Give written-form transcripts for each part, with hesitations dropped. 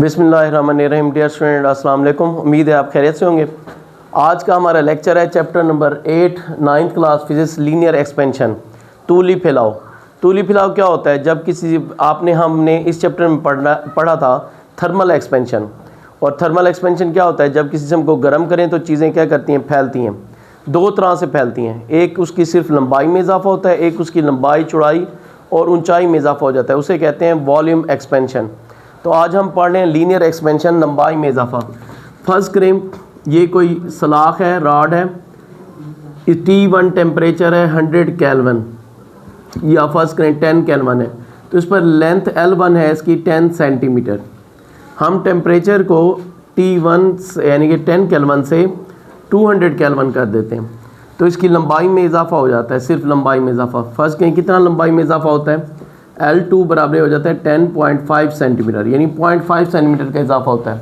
बिस्मिल्लाहिर्रहमानिर्रहीम। Dear student, अस्सलाम वालेकुम। उम्मीद है आप खैरियत से होंगे। आज का हमारा लेक्चर है chapter number 8 9th class physics linear expansion. तूली फैलाव। तूली फैलाव क्या होता है? जब किसी हमने इस चैप्टर में पढ़ा था थर्मल एक्सपेंशन। और थर्मल एक्सपेंशन क्या होता है? जब किसी सिस्टम को गर्म करें तो चीज़ें क्या करती हैं? फैलती हैं। दो तरह से फैलती हैं। एक उसकी सिर्फ लंबाई में इजाफा होता है, एक उसकी लंबाई, चौड़ाई और ऊंचाई में इजाफा हो जाता है। उसे कहते हैं वॉल्यूम एक्सपेंशन। तो आज हम पढ़ रहे हैं लीनियर एक्सपेंशन, लंबाई में इजाफा। फर्स्ट करें, ये कोई सलाख है, रॉड है, T1 टेम्परेचर है 100 केल्विन, या फर्स्ट करें 10 केल्विन है। तो इस पर लेंथ L1 है इसकी 10 सेंटीमीटर। हम टेम्परेचर को T1 यानी कि 10 केल्विन से 200 केल्विन कर देते हैं, तो इसकी लंबाई में इजाफा हो जाता है। सिर्फ लंबाई में इजाफा। फर्स्ट कहीं कितना लंबाई में इजाफा होता है? L2 बराबर हो जाता है 10.5 सेंटीमीटर, यानी 0.5 सेंटीमीटर का इजाफा होता है।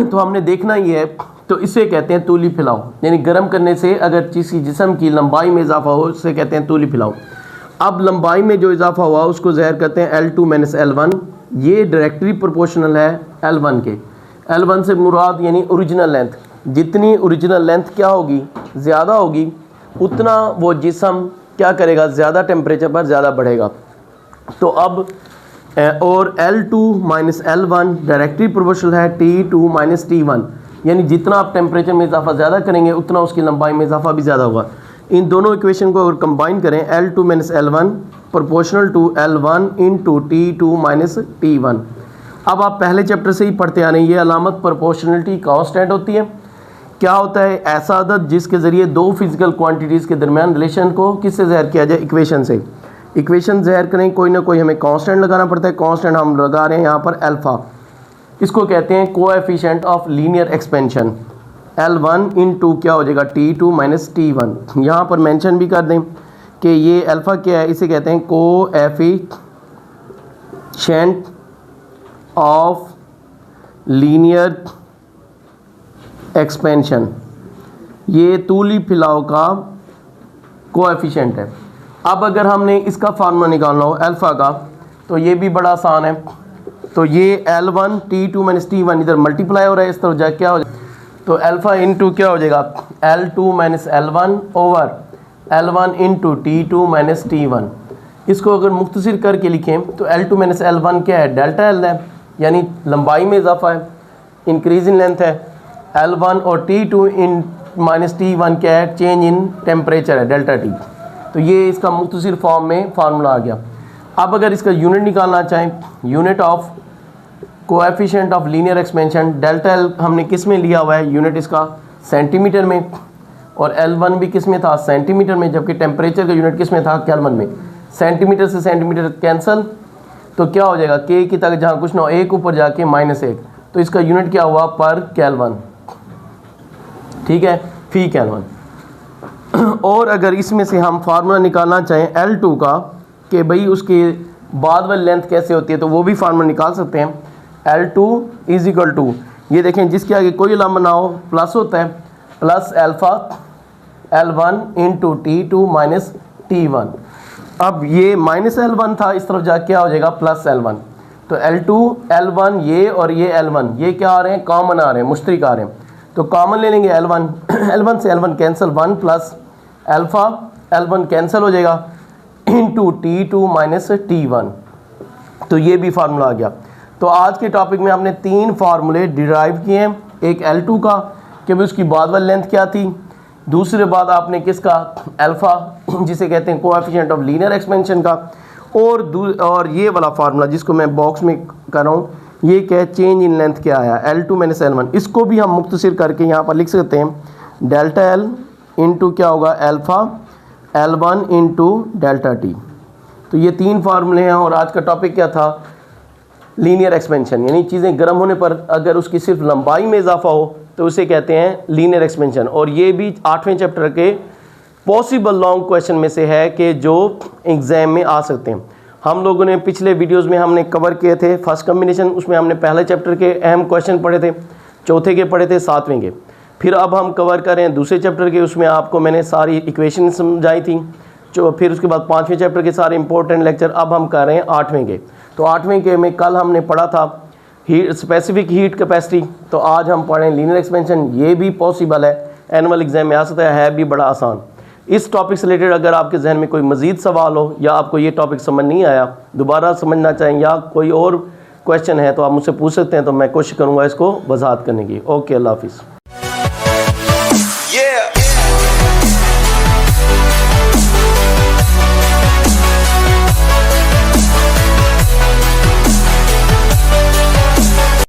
तो हमने देखना ये है, तो इसे कहते हैं तूली फैलाव। यानी गर्म करने से अगर किसी जिस्म की लंबाई में इजाफा हो, उसे कहते हैं तूली फैलाव। अब लंबाई में जो इजाफा हुआ उसको ज़ाहिर करते हैं L2 - L1। ये डायरेक्टली प्रोपोर्शनल है L1 के। L1 से मुराद यानी ओरिजिनल लेंथ। जितनी ओरिजिनल लेंथ क्या होगी, ज़्यादा होगी, उतना वो जिस्म क्या करेगा? ज़्यादा टेम्परेचर पर ज़्यादा बढ़ेगा। तो अब और L2 - L1 डायरेक्टली प्रोपोर्शनल है T2 - T1। यानी जितना आप टेम्परेचर में इजाफा ज़्यादा करेंगे उतना उसकी लंबाई में इजाफा भी ज़्यादा होगा। इन दोनों इक्वेशन को अगर कंबाइन करें, L2 - L1 proportional to L1 into T2 - T1। अब आप पहले चैप्टर से ही पढ़ते आ रहे हैं, ये अलामत प्रोपोर्शनलिटी कांस्टेंट होती है। क्या होता है? ऐसा अदद जिसके ज़रिए दो फिजिकल क्वांटिटीज़ के दरमियान रिलेशन को किससे ज़ाहिर किया जाए? इक्वेशन से। इक्वेशन ज़ाहिर करें, कोई ना कोई हमें कांस्टेंट लगाना पड़ता है। कांस्टेंट हम लगा रहे हैं यहाँ पर अल्फ़ा। इसको कहते हैं coefficient of linear expansion. L1 into क्या हो जाएगा? T2 - T1। यहाँ पर मेंशन भी कर दें कि ये अल्फ़ा क्या है? इसे कहते हैं कोएफिशिएंट ऑफ लीनियर एक्सपेंशन। ये तूली फैलाव का कोएफिशिएंट है। अब अगर हमने इसका फार्मूला निकालना हो अल्फ़ा का, तो ये भी बड़ा आसान है। तो ये L1 T2 - T1 इधर मल्टीप्लाई हो रहा है, इस तरफ जाके क्या हो जाएगा? तो अल्फ़ा इंटू क्या हो जाएगा? L2 - L1 over L1 into T2 - T1। इसको अगर मुख्तसर करके लिखें तो L2 - L1 क्या है? डेल्टा L है, यानी लंबाई में इजाफा है, इंक्रीज इन लेंथ है। L1 और T2 - T1 क्या है? चेंज इन टेम्परेचर है, डेल्टा T। तो ये इसका मुख्तसर फॉर्म में फार्मूला आ गया। अब अगर इसका यूनिट निकालना चाहें, unit of coefficient of linear expansion, delta L हमने किस में लिया हुआ है? यूनिट इसका सेंटीमीटर में, और L1 भी किस में था? सेंटीमीटर में, जबकि टेम्परेचर का यूनिट किस में था? केल्विन में। सेंटीमीटर से सेंटीमीटर कैंसल, तो क्या हो जाएगा? के की तक जहाँ कुछ ना हो, एक ऊपर जाके -1, तो इसका यूनिट क्या हुआ? पर केल्विन। ठीक है, फी केल्विन। और अगर इसमें से हम फार्मूला निकालना चाहें L2 का, कि भाई उसके बाद वाली लेंथ कैसे होती है, तो वो भी फार्मूला निकाल सकते हैं। L2 = ये देखें, जिसके आगे कोई अलामा ना हो, प्लस होता है, plus alpha L1 into T2 - T1। अब ये -L1 था, इस तरफ जाके क्या हो जाएगा? Plus L1। तो L2 L1 ये और ये L1 ये क्या आ रहे हैं? कॉमन आ रहे हैं, मुश्तरक आ रहे हैं। तो कॉमन ले लेंगे L1 L1 से L1 cancel, 1 plus alpha L1 cancel हो जाएगा इंटू T2 - T1। तो ये भी फार्मूला आ गया। तो आज के टॉपिक में हमने 3 फार्मूले डिराइव किए हैं। एक L2 का कि भाई उसकी बाद वाली लेंथ क्या थी, दूसरे बाद आपने किसका? अल्फ़ा, जिसे कहते हैं कोएफिशिएंट ऑफ लीनियर एक्सपेंशन का, और ये वाला फार्मूला जिसको मैं बॉक्स में कर रहा हूँ, ये क्या है? चेंज इन लेंथ क्या आया? L2 - L1। इसको भी हम मुख्तसर करके यहाँ पर लिख सकते हैं, डेल्टा L इंटू क्या होगा? Alpha L1 into delta T। तो ये 3 फार्मूले हैं। और आज का टॉपिक क्या था? Linear expansion. यानी चीज़ें गर्म होने पर अगर उसकी सिर्फ लंबाई में इजाफा हो तो उसे कहते हैं लीनियर एक्सपेंशन। और ये भी 8वें चैप्टर के पॉसिबल लॉन्ग क्वेश्चन में से है कि जो एग्ज़ाम में आ सकते हैं। हम लोगों ने पिछले वीडियोस में हमने कवर किए थे फर्स्ट कॉम्बिनेशन, उसमें हमने पहले चैप्टर के अहम क्वेश्चन पढ़े थे, चौथे के पढ़े थे, 7वें के। फिर अब हम कवर कर रहे हैं दूसरे चैप्टर के, उसमें आपको मैंने सारी इक्वेशन समझाई थी। जो फिर उसके बाद 5वें चैप्टर के सारे इंपॉर्टेंट लेक्चर अब हम कर रहे हैं 8वें के। तो 8वें के में कल हमने पढ़ा था हीट स्पेसिफिक हीट कैपेसिटी, तो आज हम पढ़ें लीनियर एक्सपेंशन, ये भी पॉसिबल है, एनुअल एग्जाम में आ सकता है भी बड़ा आसान। इस टॉपिक से रिलेटेड अगर आपके जहन में कोई मज़ीद सवाल हो या आपको ये टॉपिक समझ नहीं आया, दोबारा समझना चाहें या कोई और क्वेश्चन है तो आप मुझसे पूछ सकते हैं, तो मैं कोशिश करूँगा इसको वजाहत करने की। ओके, अल्लाह हाफिज़।